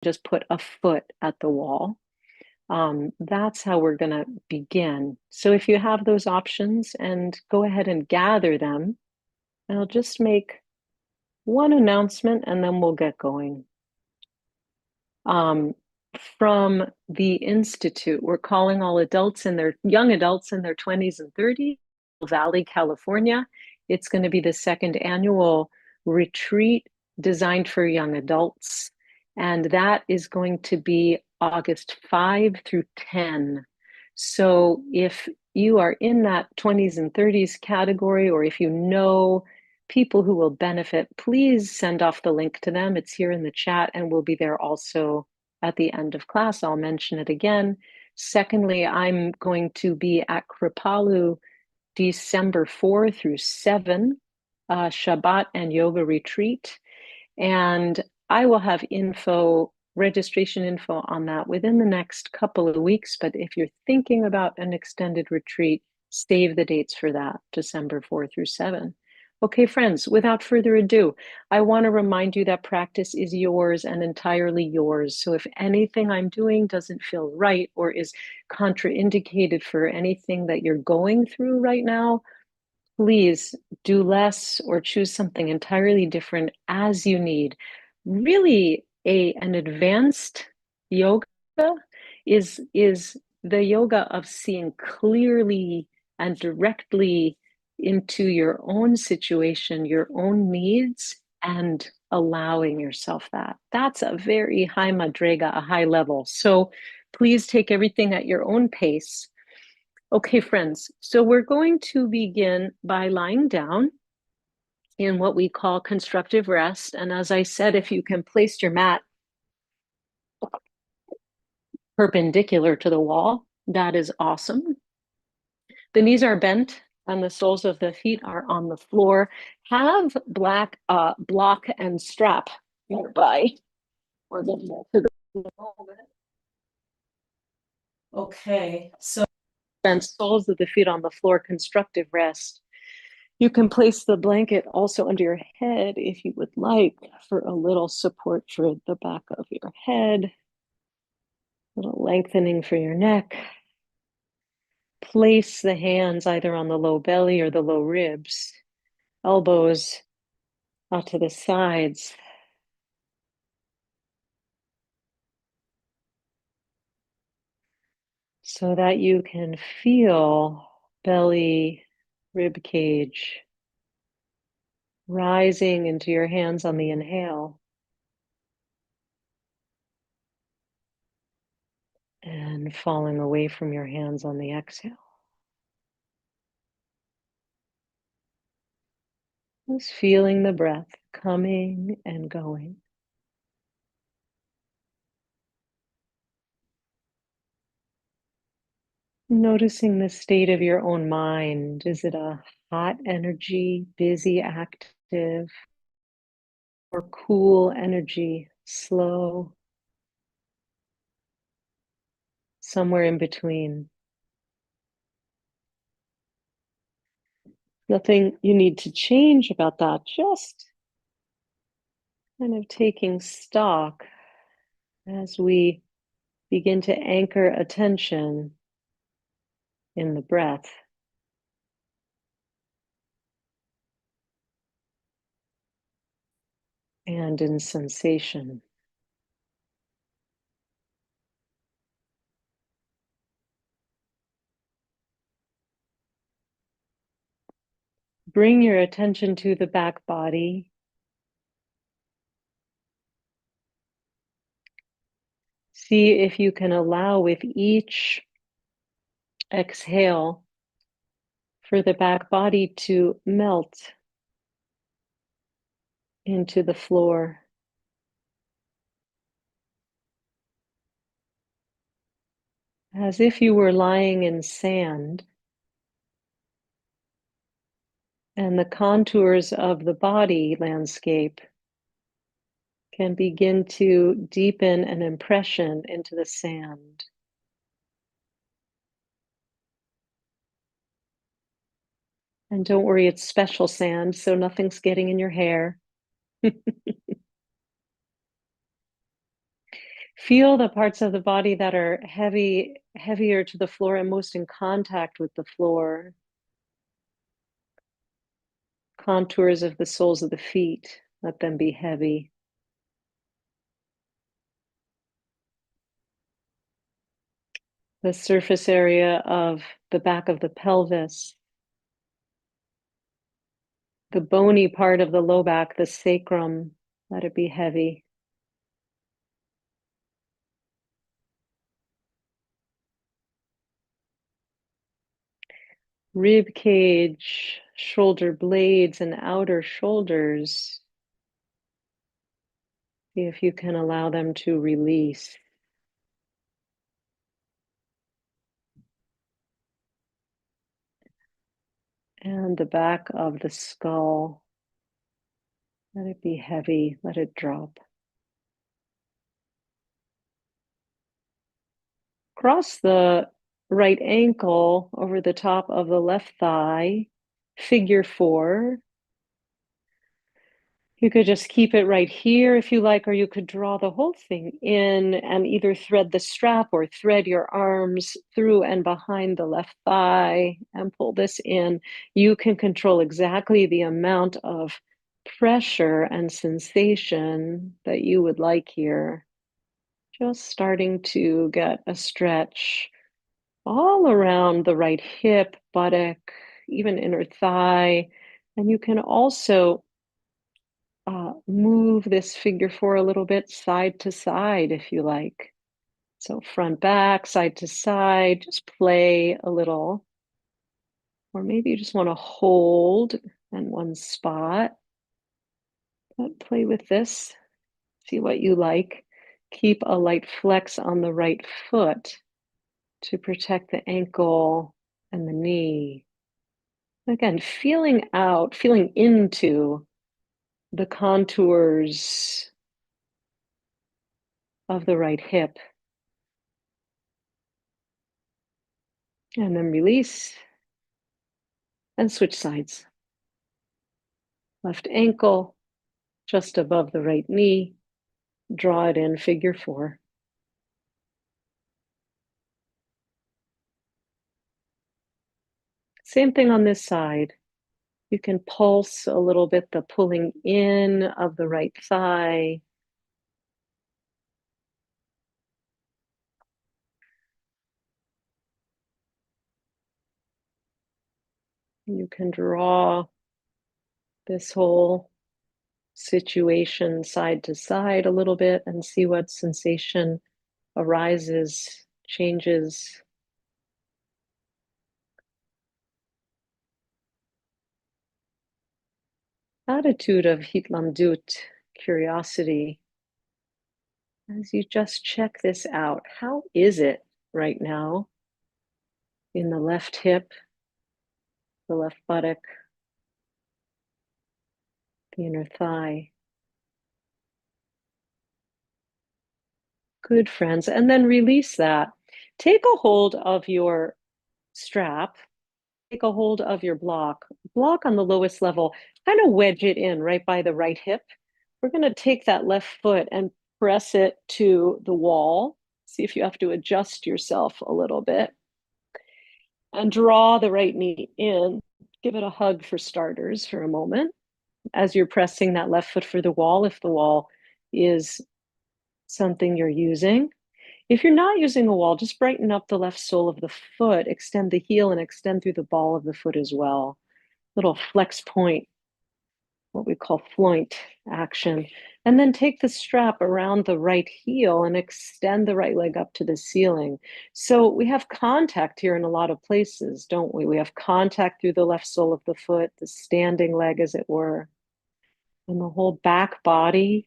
just put a foot at the wall. That's how we're going to begin. So if you have those options, and go ahead and gather them, and I'll just make one announcement and then we'll get going. From the Institute, we're calling all adults and their young adults in their 20s and 30s, Valley, California. It's going to be the second annual retreat designed for young adults. And that is going to be August 5 through 10. So if you are in that 20s and 30s category, or if you know people who will benefit, please send off the link to them. It's here in the chat, and we'll be there also at the end of class. I'll mention it again. Secondly, I'm going to be at Kripalu December 4 through 7, Shabbat and yoga retreat. And I will have registration info on that within the next couple of weeks. But if you're thinking about an extended retreat, save the dates for that, December 4 through 7. Okay, friends, without further ado, I want to remind you that practice is yours and entirely yours. So if anything I'm doing doesn't feel right or is contraindicated for anything that you're going through right now, please do less or choose something entirely different as you need. Really, an advanced yoga is the yoga of seeing clearly and directly into your own situation, your own needs, and allowing yourself that. That's a very high madrega, a high level. So please take everything at your own pace. Okay, friends, so we're going to begin by lying down in what we call constructive rest. And as I said, if you can place your mat perpendicular to the wall, that is awesome. The knees are bent and the soles of the feet are on the floor. Have block and strap nearby. We're getting to the moment. Okay, so bent soles of the feet on the floor, constructive rest. You can place the blanket also under your head if you would like, for a little support for the back of your head, a little lengthening for your neck. Place the hands either on the low belly or the low ribs, elbows out to the sides. So that you can feel belly, rib cage rising into your hands on the inhale. And falling away from your hands on the exhale. Just feeling the breath coming and going. Noticing the state of your own mind. Is it a hot energy, busy, active, or cool energy, slow, somewhere in between? Nothing you need to change about that, just kind of taking stock as we begin to anchor attention in the breath. And in sensation. Bring your attention to the back body. See if you can allow with each exhale for the back body to melt into the floor. As if you were lying in sand, and the contours of the body landscape can begin to deepen an impression into the sand. And don't worry, it's special sand, so nothing's getting in your hair. Feel the parts of the body that are heavier to the floor and most in contact with the floor. Contours of the soles of the feet, let them be heavy. The surface area of the back of the pelvis. The bony part of the low back, the sacrum, let it be heavy. Rib cage, shoulder blades, and outer shoulders. See if you can allow them to release. And the back of the skull. Let it be heavy, let it drop. Cross the right ankle over the top of the left thigh, figure 4. You could just keep it right here if you like, or you could draw the whole thing in and either thread the strap or thread your arms through and behind the left thigh and pull this in. You can control exactly the amount of pressure and sensation that you would like here. Just starting to get a stretch all around the right hip, buttock, even inner thigh. And you can also move this figure 4 a little bit side to side if you like. So front, back, side to side, just play a little. Or maybe you just want to hold in one spot. But play with this, see what you like. Keep a light flex on the right foot to protect the ankle and the knee. Again, feeling out, feeling into the contours of the right hip. And then release and switch sides. Left ankle just above the right knee. Draw it in, figure 4. Same thing on this side. You can pulse a little bit the pulling in of the right thigh. You can draw this whole situation side to side a little bit and see what sensation arises, changes. Attitude of hitlamdut, curiosity, as you just check this out. How is it right now in the left hip, the left buttock, the inner thigh? Good, friends. And then release that. Take a hold of your strap, take a hold of your block on the lowest level, kind of wedge it in right by the right hip. We're going to take that left foot and press it to the wall. See if you have to adjust yourself a little bit. And draw the right knee in. Give it a hug for starters for a moment as you're pressing that left foot for the wall, if the wall is something you're using. If you're not using a wall, just brighten up the left sole of the foot, extend the heel and extend through the ball of the foot as well. Little flex point, what we call floint action. And then take the strap around the right heel and extend the right leg up to the ceiling. So we have contact here in a lot of places, don't we? We have contact through the left sole of the foot, the standing leg, as it were, and the whole back body.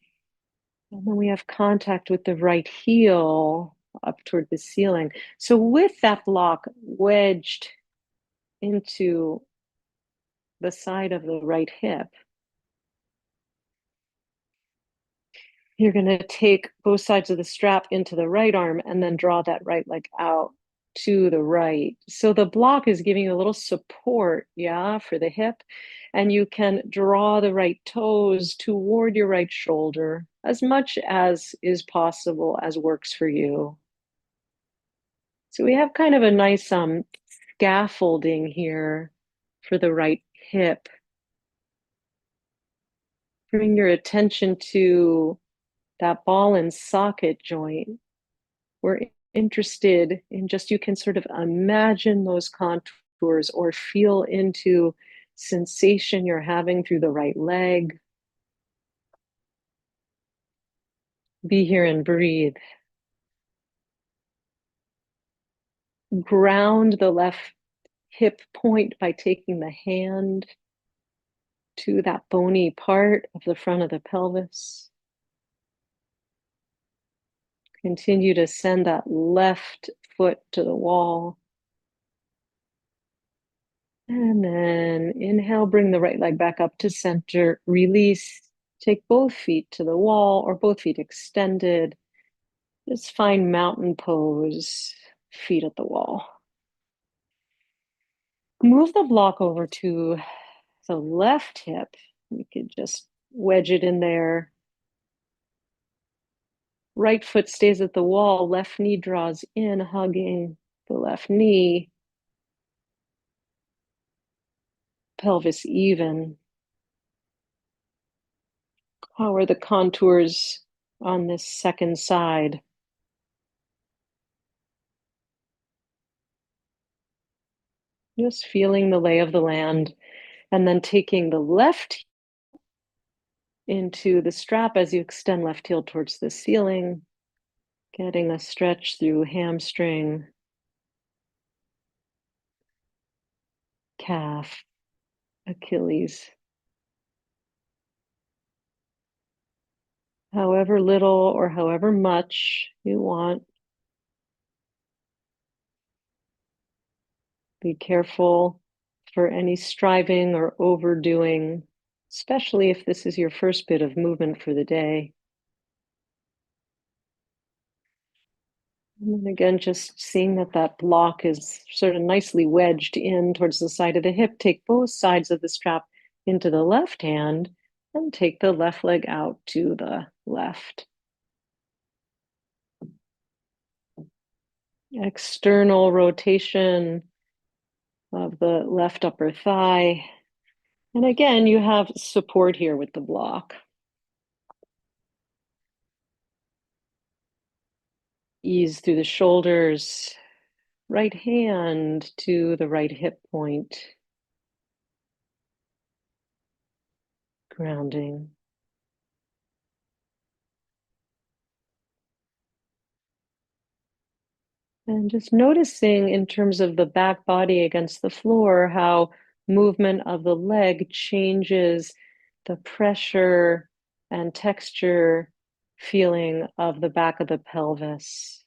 And then we have contact with the right heel up toward the ceiling. So with that block wedged into the side of the right hip, you're going to take both sides of the strap into the right arm and then draw that right leg out. to the right. So the block is giving you a little support, yeah, for the hip. And you can draw the right toes toward your right shoulder as much as is possible, as works for you. So we have kind of a nice scaffolding here for the right hip. Bring your attention to that ball and socket joint. We're interested in just, you can sort of imagine those contours or feel into sensation you're having through the right leg. Be here and breathe. Ground the left hip point by taking the hand to that bony part of the front of the pelvis. Continue to send that left foot to the wall. And then inhale, bring the right leg back up to center. Release. Take both feet to the wall or both feet extended. Just find mountain pose, feet at the wall. Move the block over to the left hip. You could just wedge it in there. Right foot stays at the wall. Left knee draws in, hugging the left knee. Pelvis even. How are the contours on this second side? Just feeling the lay of the land, and then taking the left into the strap as you extend left heel towards the ceiling, getting a stretch through hamstring, calf, Achilles. However little or however much you want. Be careful for any striving or overdoing, especially if this is your first bit of movement for the day. And then again, just seeing that that block is sort of nicely wedged in towards the side of the hip. Take both sides of the strap into the left hand and take the left leg out to the left. External rotation of the left upper thigh. And again, you have support here with the block. Ease through the shoulders, right hand to the right hip point. Grounding. And just noticing in terms of the back body against the floor, how movement of the leg changes the pressure and texture feeling of the back of the pelvis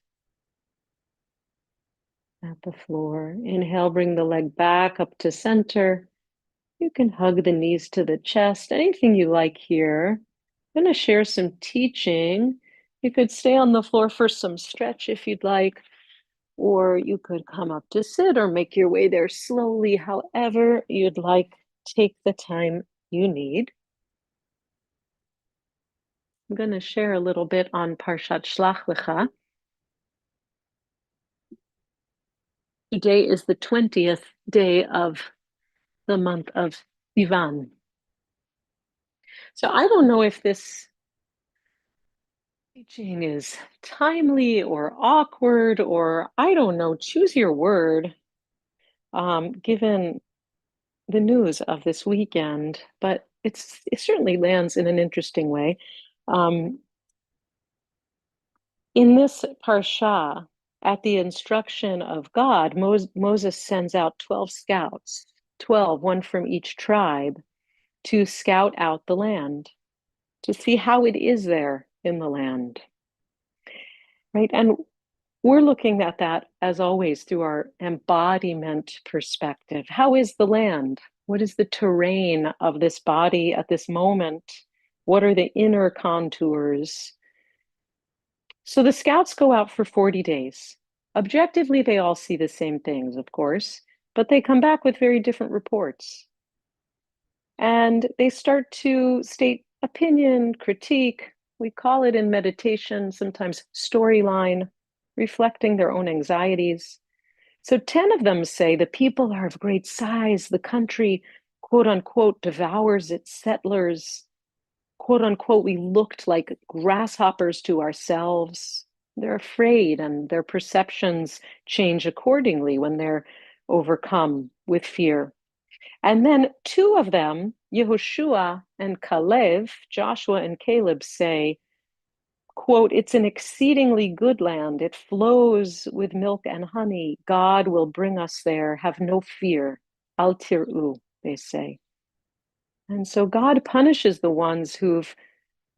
at the floor. Inhale, bring the leg back up to center. You can hug the knees to the chest, anything you like here. I'm going to share some teaching. You could stay on the floor for some stretch if you'd like, or you could come up to sit or make your way there slowly, however you'd like. Take the time you need. I'm going to share a little bit on Parshat Shlach Lecha. Today is the 20th day of the month of Sivan. So I don't know if this teaching is timely or awkward, or I don't know, choose your word, given the news of this weekend, but it certainly lands in an interesting way. In this parsha, at the instruction of God, Moses sends out 12 scouts, 12, one from each tribe, to scout out the land, to see how it is there in the land. Right? And we're looking at that, as always, through our embodiment perspective. How is the land? What is the terrain of this body at this moment? What are the inner contours? So the scouts go out for 40 days Objectively, they all see the same things, of course, but they come back with very different reports. And they start to state opinion, critique. We call it in meditation sometimes storyline, reflecting their own anxieties. So 10 of them say the people are of great size, the country, quote unquote, devours its settlers. Quote unquote, we looked like grasshoppers to ourselves. They're afraid, and their perceptions change accordingly when they're overcome with fear. And then two of them, Yehoshua and Caleb, Joshua and Caleb, say, quote, it's an exceedingly good land. It flows with milk and honey. God will bring us there. Have no fear. Al tir'u, they say. And so God punishes the ones who've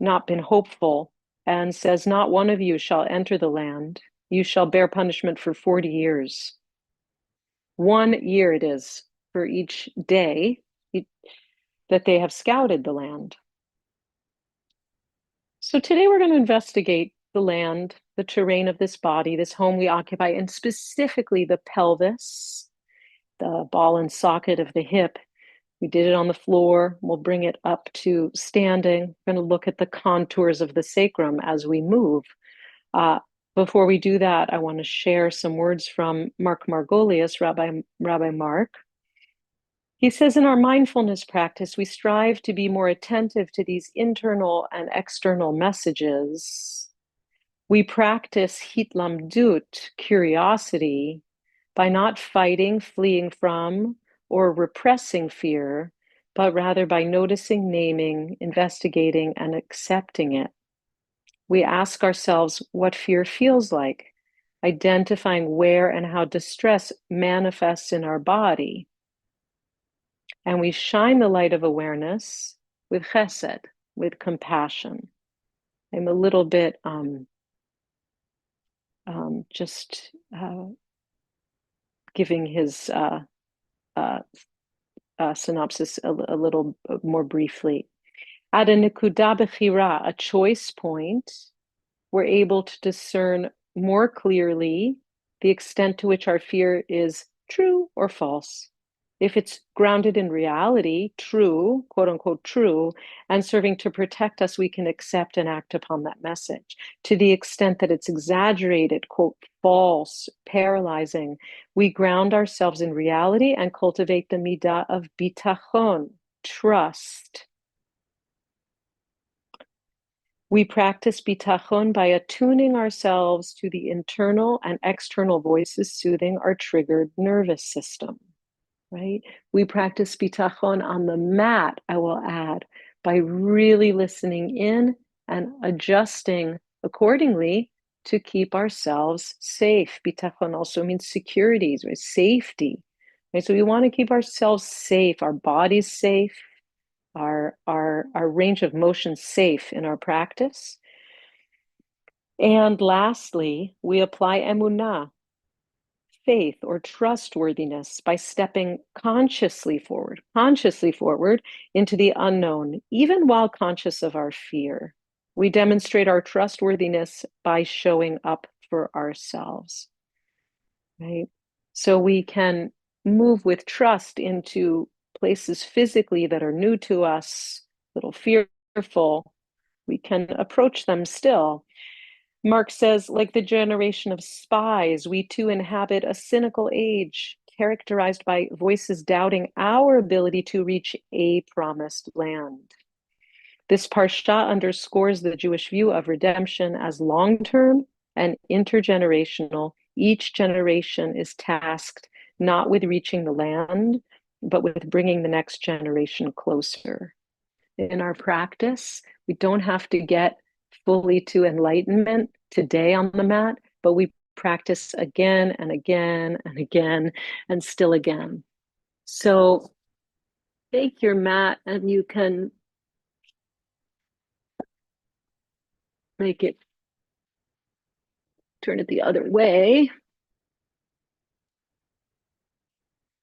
not been hopeful and says, not one of you shall enter the land. You shall bear punishment for 40 years. 1 year it is for each day that they have scouted the land. So today we're going to investigate the land, the terrain of this body, this home we occupy, and specifically the pelvis, the ball and socket of the hip. We did it on the floor. We'll bring it up to standing. We're going to look at the contours of the sacrum as we move. Before we do that, I want to share some words from Mark Margolius, Rabbi Mark. He says, in our mindfulness practice, we strive to be more attentive to these internal and external messages. We practice hitlamdut, curiosity, by not fighting, fleeing from, or repressing fear, but rather by noticing, naming, investigating, and accepting it. We ask ourselves what fear feels like, identifying where and how distress manifests in our body. And we shine the light of awareness with chesed, with compassion. I'm a little bit just giving his synopsis a little more briefly. At a nekuda bechira, a choice point, we're able to discern more clearly the extent to which our fear is true or false. If it's grounded in reality, true, quote unquote, true, and serving to protect us, we can accept and act upon that message. To the extent that it's exaggerated, quote, false, paralyzing, we ground ourselves in reality and cultivate the midah of bitachon, trust. We practice bitachon by attuning ourselves to the internal and external voices soothing our triggered nervous system. Right? We practice bitachon on the mat, I will add, by really listening in and adjusting accordingly to keep ourselves safe. Bitachon also means security, right? Safety. Right? So we want to keep ourselves safe, our bodies safe, our range of motion safe in our practice. And lastly, we apply emunah, faith or trustworthiness, by stepping consciously forward into the unknown, even while conscious of our fear. We demonstrate our trustworthiness by showing up for ourselves, right? So we can move with trust into places physically that are new to us, a little fearful. We can approach them still. Mark says, like the generation of spies, we too inhabit a cynical age characterized by voices doubting our ability to reach a promised land. This parsha underscores the Jewish view of redemption as long-term and intergenerational. Each generation is tasked not with reaching the land, but with bringing the next generation closer. In our practice, we don't have to get fully to enlightenment today on the mat, but we practice again and again and again and still again. So take your mat and you can make it, turn it the other way,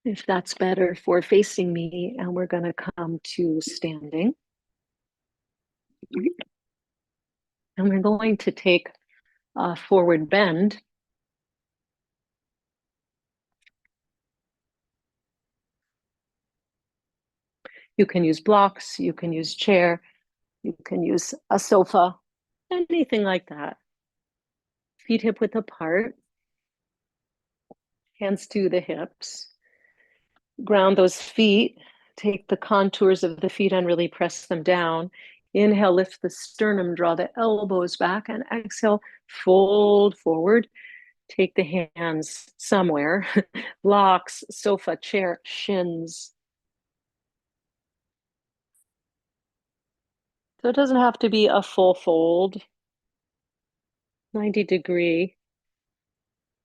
if that's better for facing me, and we're going to come to standing. And we're going to take a forward bend. You can use blocks, you can use chair, you can use a sofa, anything like that. Feet hip width apart, hands to the hips. Ground those feet, take the contours of the feet and really press them down. Inhale, lift the sternum, draw the elbows back, and exhale, fold forward. Take the hands somewhere, blocks, sofa, chair, shins. So it doesn't have to be a full fold. 90-degree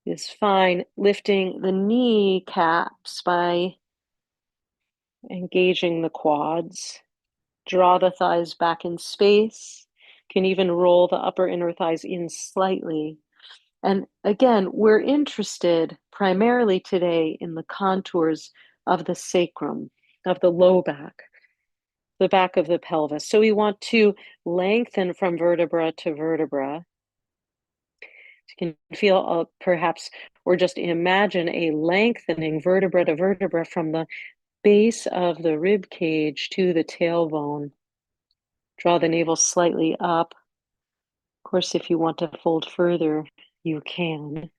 is fine. Lifting the kneecaps by engaging the quads. Draw the thighs back in space. Can even roll the upper inner thighs in slightly. And again, we're interested primarily today in the contours of the sacrum, of the low back, the back of the pelvis. So we want to lengthen from vertebra to vertebra. You can feel perhaps, or just imagine a lengthening vertebra to vertebra from the base of the rib cage to the tailbone. Draw the navel slightly up. Of course, if you want to fold further, you can.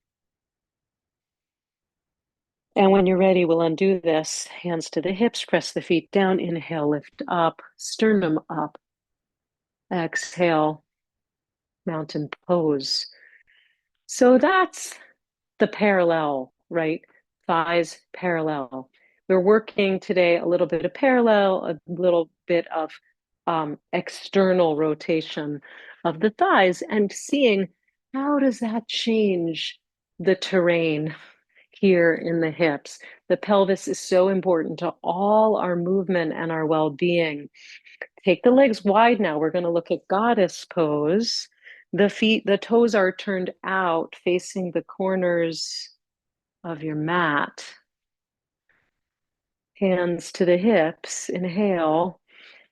And when you're ready, we'll undo this. Hands to the hips, press the feet down. Inhale, lift up, sternum up. Exhale, mountain pose. So that's the parallel, right? Thighs parallel. We're working today a little bit of parallel, a little bit of external rotation of the thighs and seeing how does that change the terrain here in the hips. The pelvis is so important to all our movement and our well-being. Take the legs wide now. We're going to look at goddess pose. The feet, the toes are turned out, facing the corners of your mat. Hands to the hips. Inhale.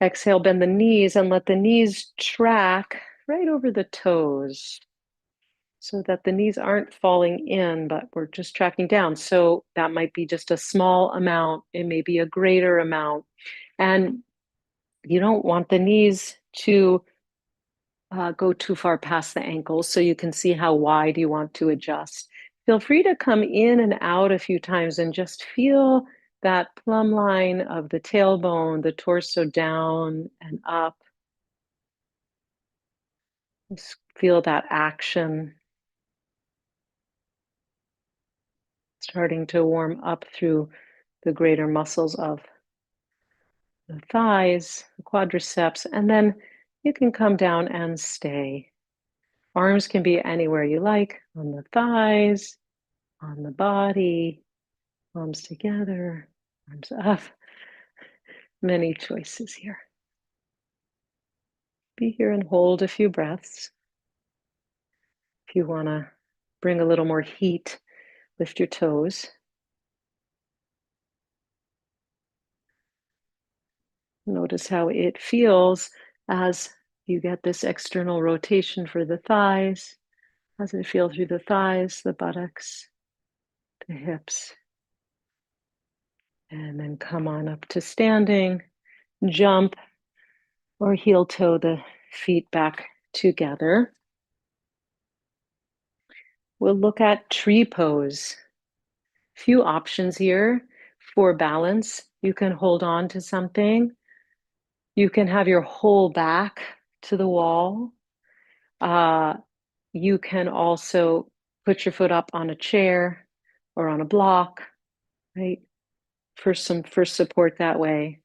Exhale, bend the knees and let the knees track right over the toes so that the knees aren't falling in, but we're just tracking down. So that might be just a small amount. It may be a greater amount. And you don't want the knees to go too far past the ankles, so you can see how wide you want to adjust. Feel free to come in and out a few times and just feel that plumb line of the tailbone, the torso down and up. Just feel that action starting to warm up through the greater muscles of the thighs, the quadriceps, and then you can come down and stay. Arms can be anywhere you like, on the thighs, on the body, palms together, arms up. Many choices here. Be here and hold a few breaths. If you want to bring a little more heat, lift your toes. Notice how it feels as you get this external rotation for the thighs. How does it feel through the thighs, the buttocks, the hips? And then come on up to standing, jump or heel toe the feet back together. We'll look at tree pose. Few options here for balance. You can hold on to something. You can have your whole back to the wall. You can also put your foot up on a chair or on a block, right? For support that way.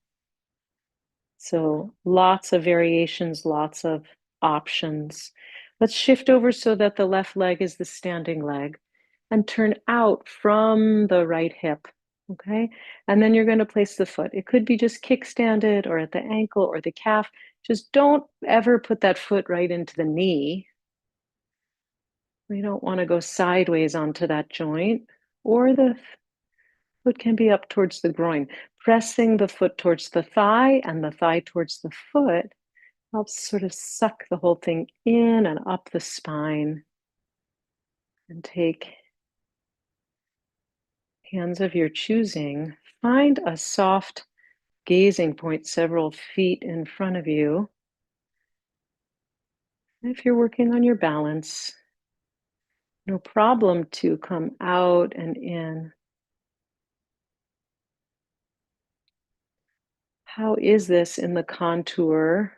So lots of variations, lots of options. Let's shift over so that the left leg is the standing leg and turn out from the right hip, okay? And then you're going to place the foot. It could be just kickstanded or at the ankle or the calf. Just don't ever put that foot right into the knee. We don't want to go sideways onto that joint, or the foot can be up towards the groin. Pressing the foot towards the thigh and the thigh towards the foot helps sort of suck the whole thing in and up the spine. And take hands of your choosing. Find a soft gazing point several feet in front of you. If you're working on your balance, no problem to come out and in. How is this in the contour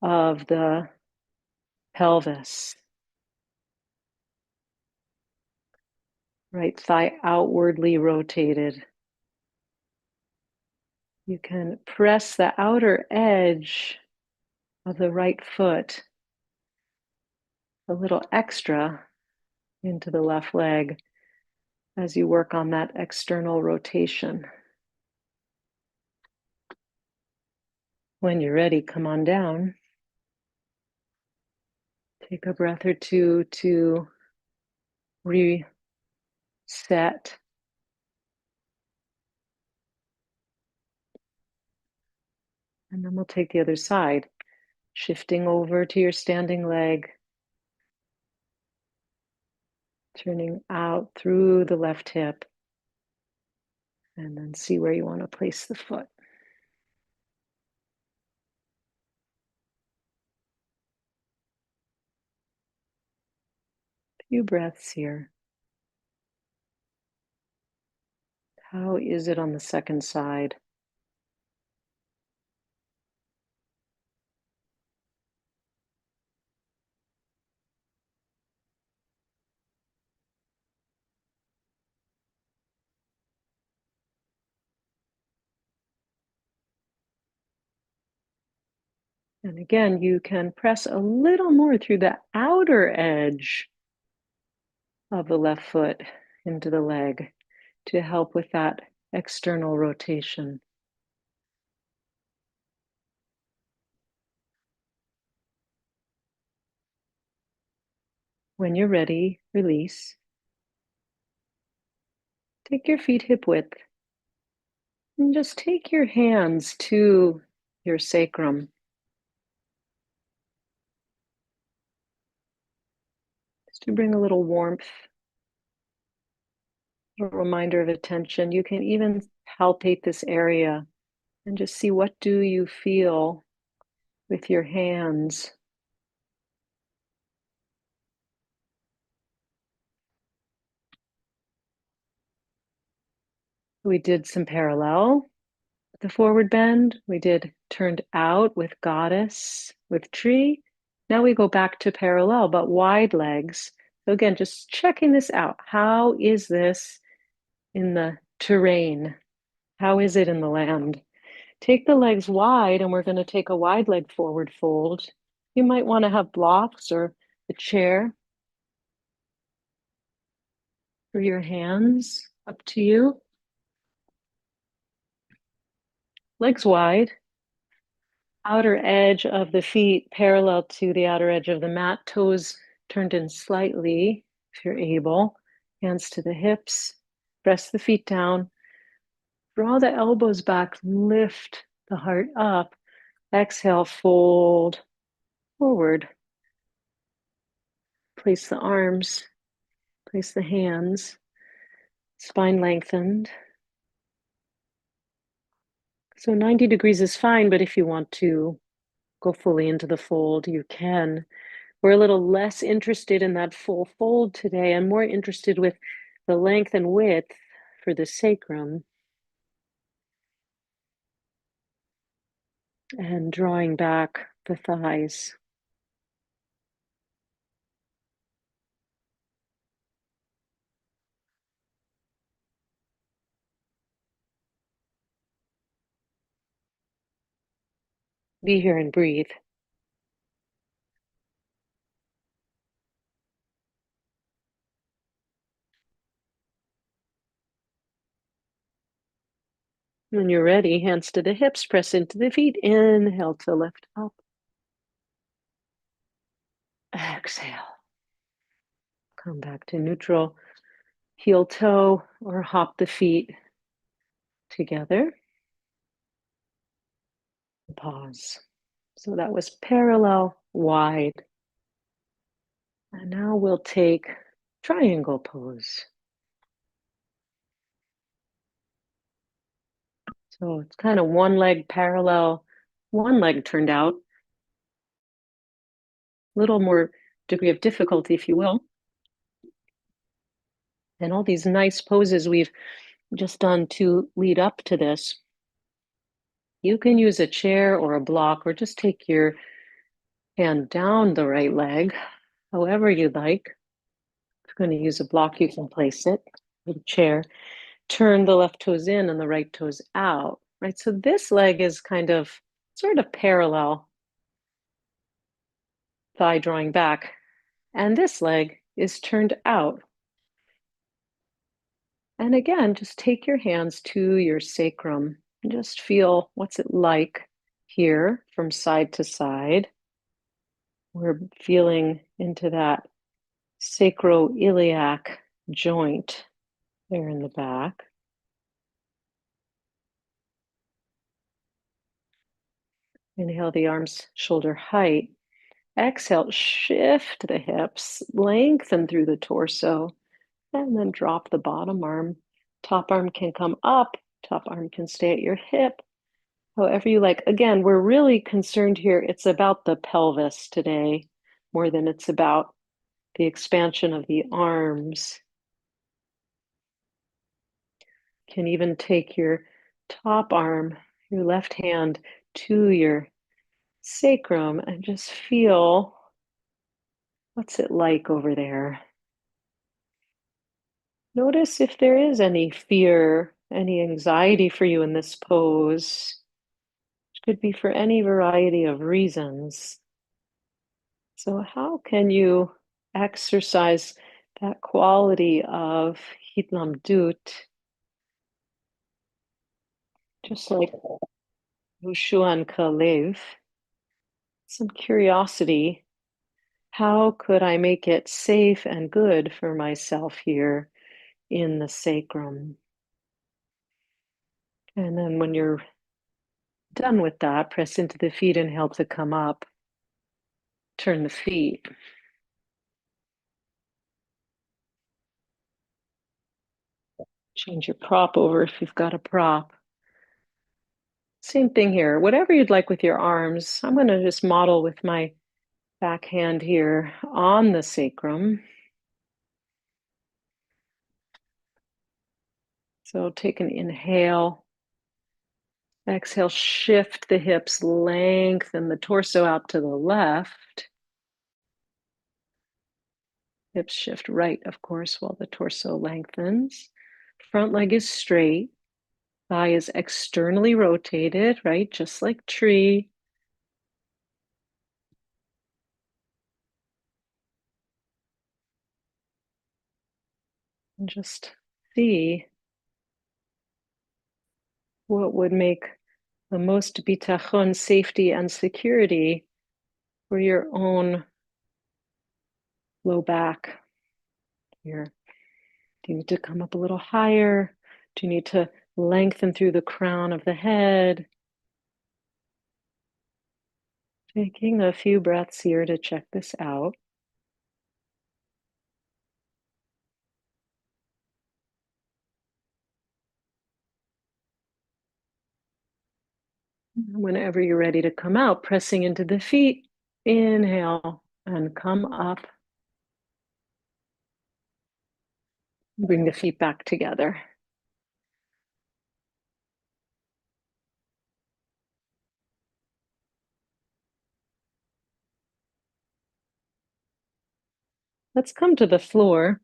of the pelvis? Right thigh outwardly rotated. You can press the outer edge of the right foot a little extra into the left leg as you work on that external rotation. When you're ready, come on down. Take a breath or two to reset. And then we'll take the other side, shifting over to your standing leg, turning out through the left hip, and then see where you want to place the foot. A few breaths here. How is it on the second side? And again, you can press a little more through the outer edge of the left foot into the leg to help with that external rotation. When you're ready, release. Take your feet hip width and just take your hands to your sacrum. Just to bring a little warmth, a reminder of attention. You can even palpate this area and just see, what do you feel with your hands? We did some parallel, the forward bend. We did turned out with goddess, with tree. Now we go back to parallel, but wide legs. So again, just checking this out. How is this in the terrain? How is it in the land? Take the legs wide, and we're going to take a wide leg forward fold. You might want to have blocks or a chair for your hands, up to you. Legs wide, outer edge of the feet parallel to the outer edge of the mat, toes turned in slightly if you're able, hands to the hips, press the feet down, draw the elbows back, lift the heart up, exhale, fold forward, place the arms, place the hands, spine lengthened. So 90 degrees is fine, but if you want to go fully into the fold, you can. We're a little less interested in that full fold today and more interested with the length and width for the sacrum and drawing back the thighs. Be here and breathe. When you're ready, hands to the hips, press into the feet, inhale to lift up. Exhale. Come back to neutral, heel toe, or hop the feet together. Pause. So that was parallel, wide. And now we'll take triangle pose. So it's kind of one leg parallel, one leg turned out, a little more degree of difficulty, if you will. And all these nice poses we've just done to lead up to this. You can use a chair or a block, or just take your hand down the right leg, however you like. If you're going to use a block, you can place it with a chair. Turn the left toes in and the right toes out, right? So this leg is kind of sort of parallel, thigh drawing back, and this leg is turned out. And again, just take your hands to your sacrum and just feel what's it like here from side to side. We're feeling into that sacroiliac joint there in the back. Inhale the arms shoulder height. Exhale, shift the hips, lengthen through the torso, and then drop the bottom arm. Top arm can come up, top arm can stay at your hip, however you like. Again, we're really concerned here. It's about the pelvis today more than it's about the expansion of the arms. You can even take your top arm, your left hand, to your sacrum and just feel what's it like over there. Notice if there is any fear, any anxiety for you in this pose, which could be for any variety of reasons. So how can you exercise that quality of hitlamdut, just like Hushuan Kalev, some curiosity. How could I make it safe and good for myself here in the sacrum? And then when you're done with that, press into the feet and help to come up. Turn the feet. Change your prop over if you've got a prop. Same thing here. Whatever you'd like with your arms. I'm going to just model with my back hand here on the sacrum. So take an inhale. Exhale, shift the hips, lengthen the torso out to the left. Hips shift right, of course, while the torso lengthens. Front leg is straight. Thigh is externally rotated, right? Just like tree. And just see what would make the most bitachon, safety and security for your own low back here. Do you need to come up a little higher? Do you need to lengthen through the crown of the head? Taking a few breaths here to check this out. Whenever you're ready to come out, pressing into the feet, inhale and come up. Bring the feet back together. Let's come to the floor.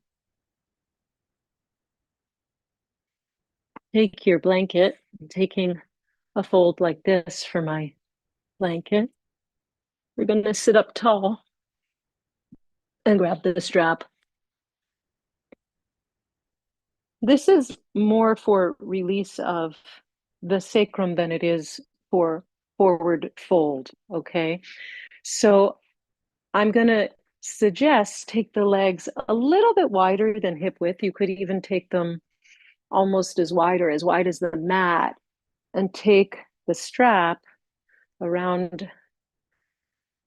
Take your blanket. I'm taking a fold like this for my blanket. We're going to sit up tall and grab the strap. This is more for release of the sacrum than it is for forward fold, okay? So I'm going to suggest take the legs a little bit wider than hip width. You could even take them almost as wide as the mat, and take the strap around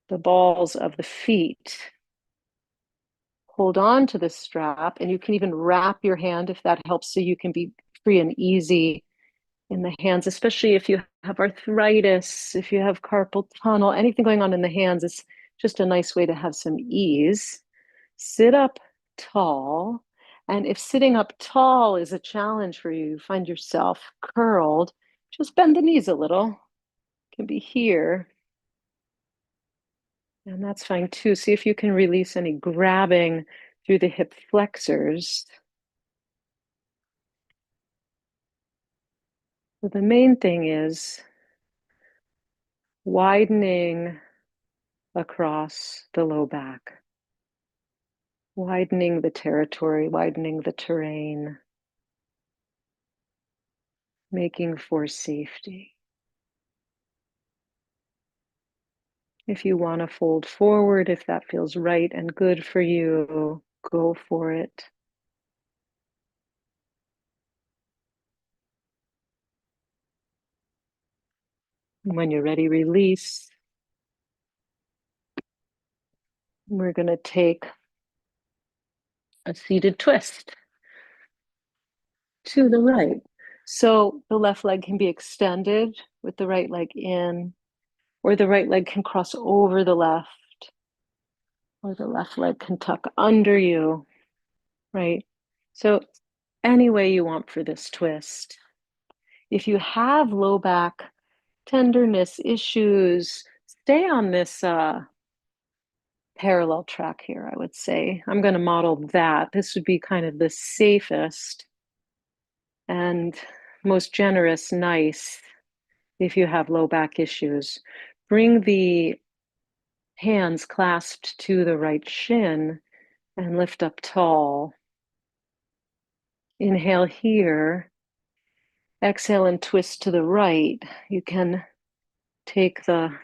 the balls of the feet. Hold on to the strap, and you can even wrap your hand if that helps, so you can be free and easy in the hands, especially if you have arthritis, if you have carpal tunnel, anything going on in the hands. It's just a nice way to have some ease. Sit up tall. And if sitting up tall is a challenge for you, you find yourself curled, just bend the knees a little. It can be here. And that's fine too. See if you can release any grabbing through the hip flexors. So the main thing is widening across the low back, widening the territory, widening the terrain, making for safety. If you want to fold forward, if that feels right and good for you, go for it. When you're ready, release. We're going to take a seated twist to the right. So the left leg can be extended with the right leg in, or the right leg can cross over the left, or the left leg can tuck under you, right? So any way you want for this twist. If you have low back tenderness issues, stay on this parallel track here, I would say. I'm going to model that. This would be kind of the safest and most generous, nice if you have low back issues. Bring the hands clasped to the right shin and lift up tall. Inhale here. Exhale and twist to the right. You can take the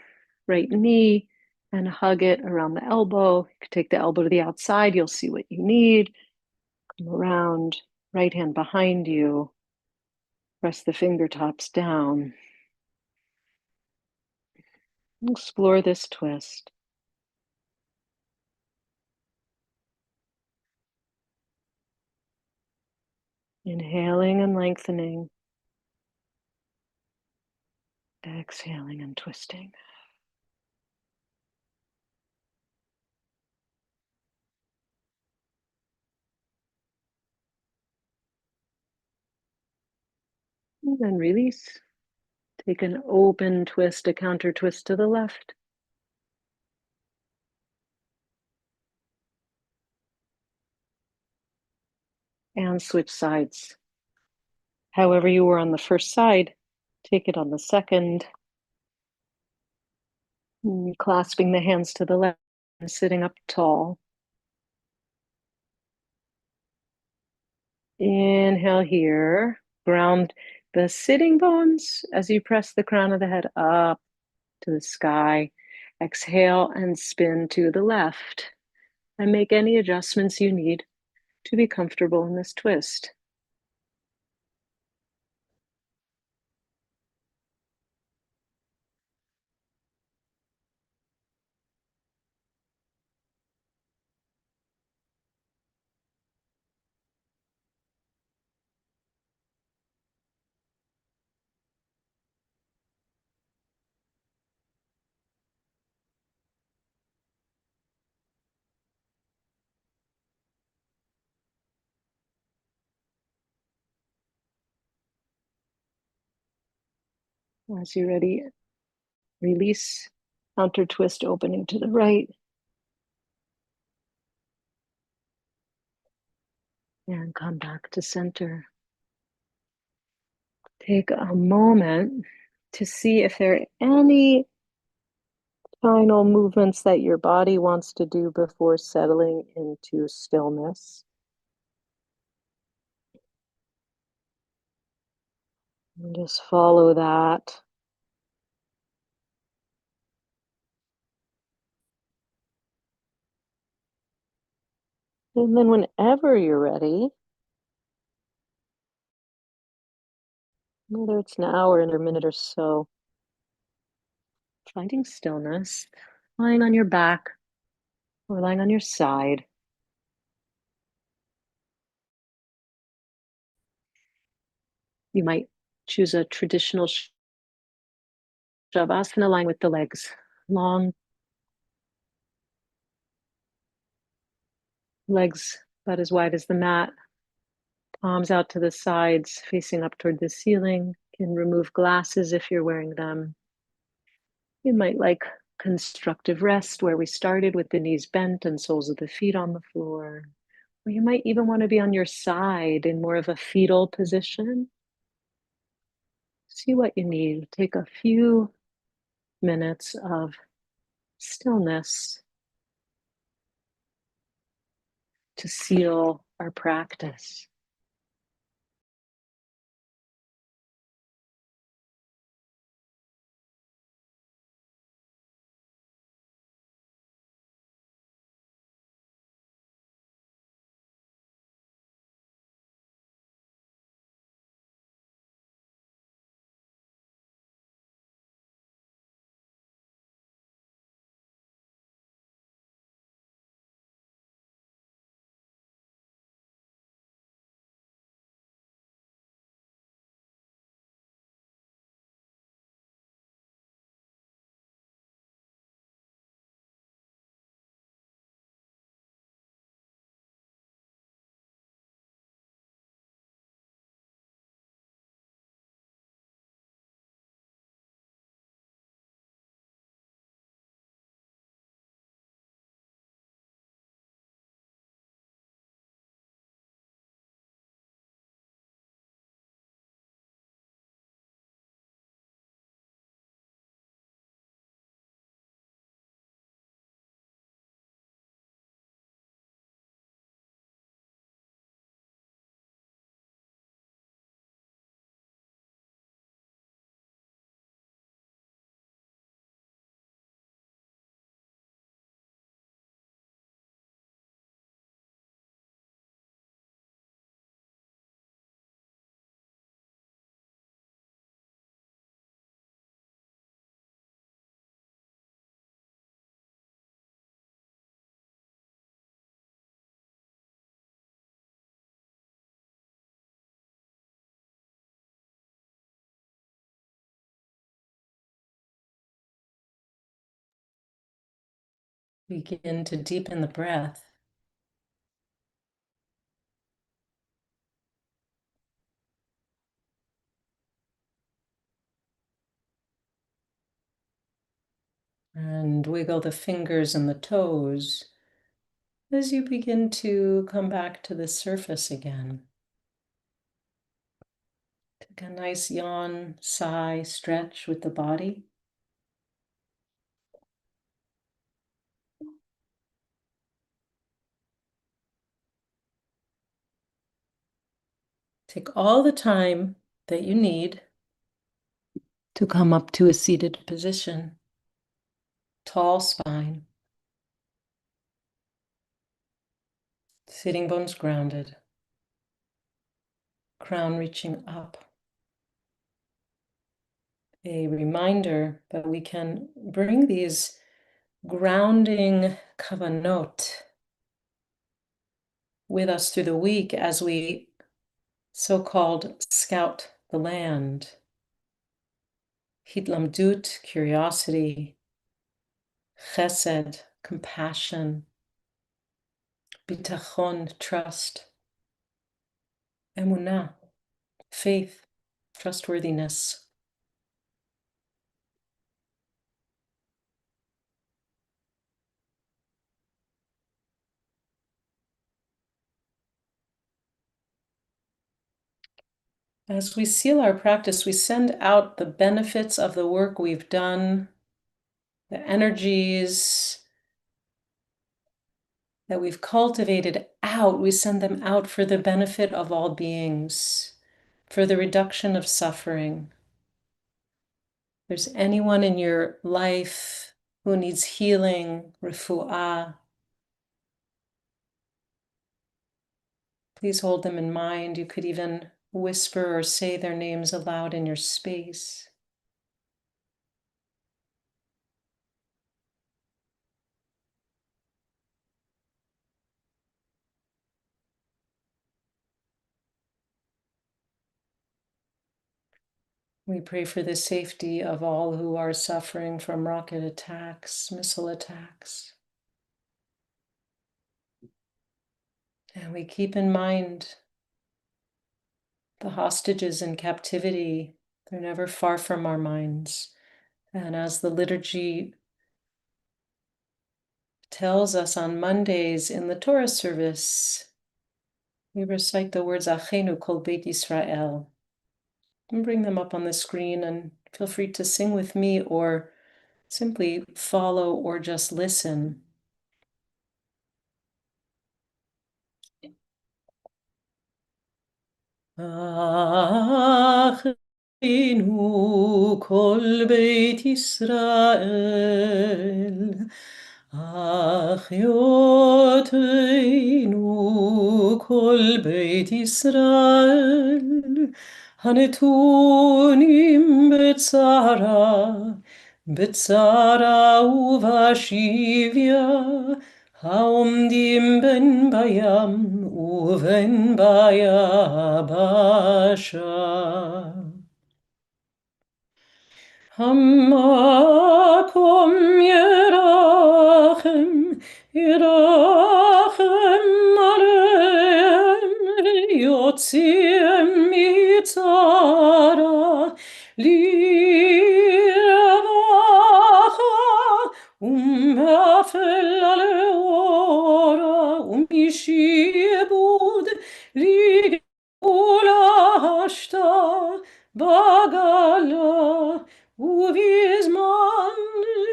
right knee and hug it around the elbow. You can take the elbow to the outside. You'll see what you need. Come around, right hand behind you. Press the fingertips down. Explore this twist. Inhaling and lengthening. Exhaling and twisting. And then release. Take an open twist, a counter twist to the left. And switch sides. However you were on the first side, take it on the second. Clasping the hands to the left and sitting up tall. Inhale here. Ground the sitting bones as you press the crown of the head up to the sky. Exhale and spin to the left. And make any adjustments you need to be comfortable in this twist. As you're ready, release, counter twist opening to the right. And come back to center. Take a moment to see if there are any final movements that your body wants to do before settling into stillness. And just follow that. And then whenever you're ready, whether it's now or in a minute or so, finding stillness, lying on your back or lying on your side. You might Choose a traditional Shavasana, lying with the legs long, legs about as wide as the mat, palms out to the sides, facing up toward the ceiling. You can remove glasses if you're wearing them. You might like constructive rest, where we started with the knees bent and soles of the feet on the floor. Or you might even want to be on your side in more of a fetal position. See what you need. Take a few minutes of stillness to seal our practice. Begin to deepen the breath. And wiggle the fingers and the toes as you begin to come back to the surface again. Take a nice yawn, sigh, stretch with the body. Take all the time that you need to come up to a seated position. Tall spine, sitting bones grounded, crown reaching up. A reminder that we can bring these grounding kavanot with us through the week as we so-called scout the land. Hitlamdut, curiosity, chesed, compassion, bitachon, trust, emunah, faith, trustworthiness. As we seal our practice, we send out the benefits of the work we've done, the energies that we've cultivated out. We send them out for the benefit of all beings, for the reduction of suffering. If there's anyone in your life who needs healing, refuah, please hold them in mind. You could even whisper or say their names aloud in your space. We pray for the safety of all who are suffering from rocket attacks, missile attacks. And we keep in mind the hostages in captivity. They're never far from our minds. And as the liturgy tells us on Mondays in the Torah service, we recite the words Achenu Kol Beit Yisrael. And bring them up on the screen and feel free to sing with me or simply follow or just listen. Achenu Kol Beit Yisrael. Achyoteinu kol Beit Yisrael, hanetunim betzara, betzara uvashivya, haomdim ben bayam uven bayabasha. Hamakom Yerachem, Yerachem Aleem, Yotziem Mitzara, Liravacha, Mafel Aleora, Mishibud, Ligula Hashta, Bagala, Uvizman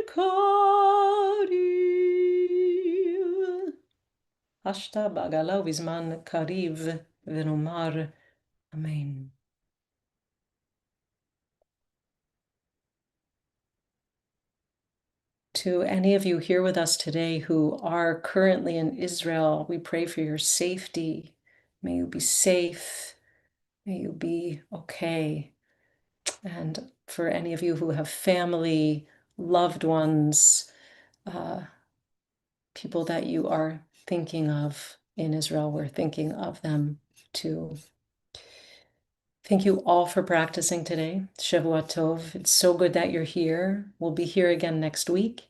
kariv. Hashta bagala uvizman kariv v'nomar amen. To any of you here with us today who are currently in Israel, we pray for your safety. May you be safe. May you be okay. And for any of you who have family, loved ones, people that you are thinking of in Israel, we're thinking of them too. Thank you all for practicing today. Shavua Tov. It's so good that you're here. We'll be here again next week.